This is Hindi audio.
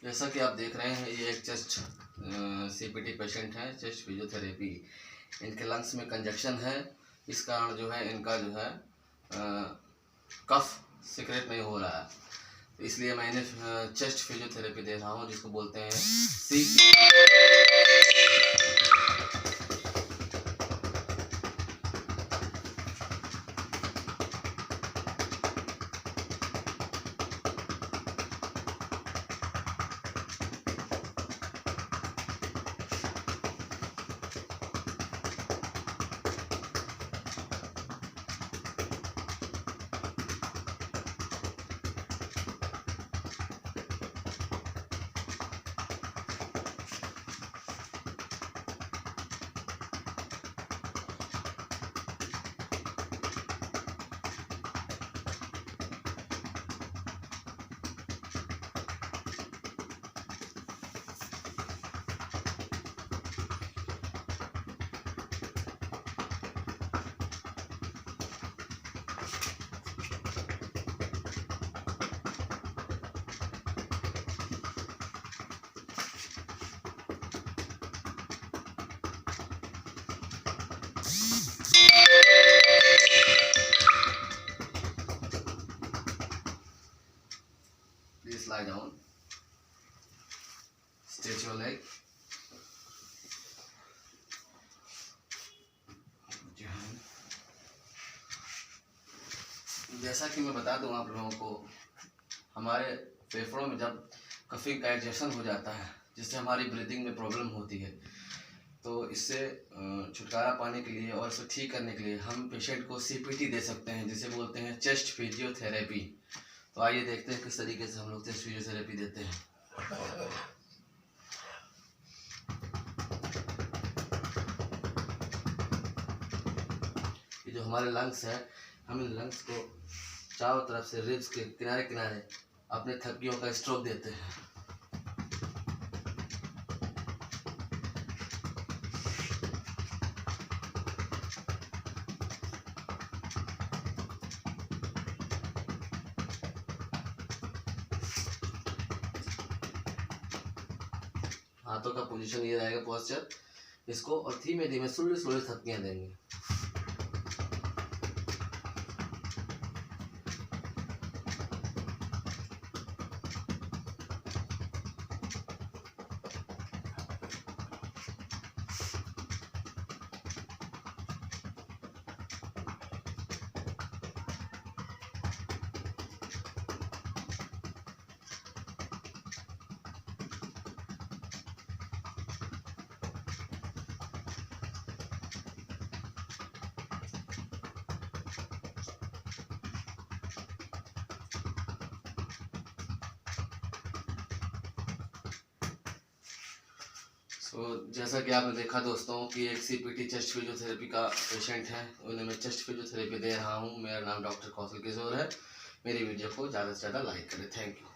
जैसा कि आप देख रहे हैं, ये एक चेस्ट सीपीटी पेशेंट है, चेस्ट फिजियोथेरेपी। इनके लंग्स में कंजक्शन है, इस कारण जो है इनका जो है कफ सिक्रेट नहीं हो रहा है, इसलिए मैंने चेस्ट फिजियोथेरेपी दे रहा हूँ, जिसको बोलते हैं CPT। Please lie down. Stretch your leg. जैसा कि मैं बता दूं आप लोगों को, हमारे फेफड़ों में जब कफिंग का एडजशन हो जाता है, जिससे हमारी ब्रीदिंग में प्रॉब्लम होती है, तो इससे छुटकारा पाने के लिए और इसे ठीक करने के लिए हम पेशेंट को CPT दे सकते हैं, जिसे बोलते हैं चेस्ट फिजियोथेरेपी। तो आइए देखते हैं किस तरीके से हम लोग चेस्ट फिजियोथेरेपी देते हैं। ये जो हमारे लंग्स है, हम इन लंग्स को चारों तरफ से रिब्स के किनारे किनारे अपने थप्पियों का स्ट्रोक देते हैं। हाथों का पोजीशन ये रहेगा, पोस्चर, इसको और धीमे धीमे स्लोली स्लोली थप्पियां देंगे। जैसा कि आपने देखा दोस्तों कि एक CPT चेस्ट फिजियोथेरेपी का पेशेंट है, उन्हें मैं चेस्ट फिजियोथेरेपी दे रहा हूँ। मेरा नाम डॉक्टर कौशल किशोर है। मेरी वीडियो को ज़्यादा से ज़्यादा लाइक करें। Thank you.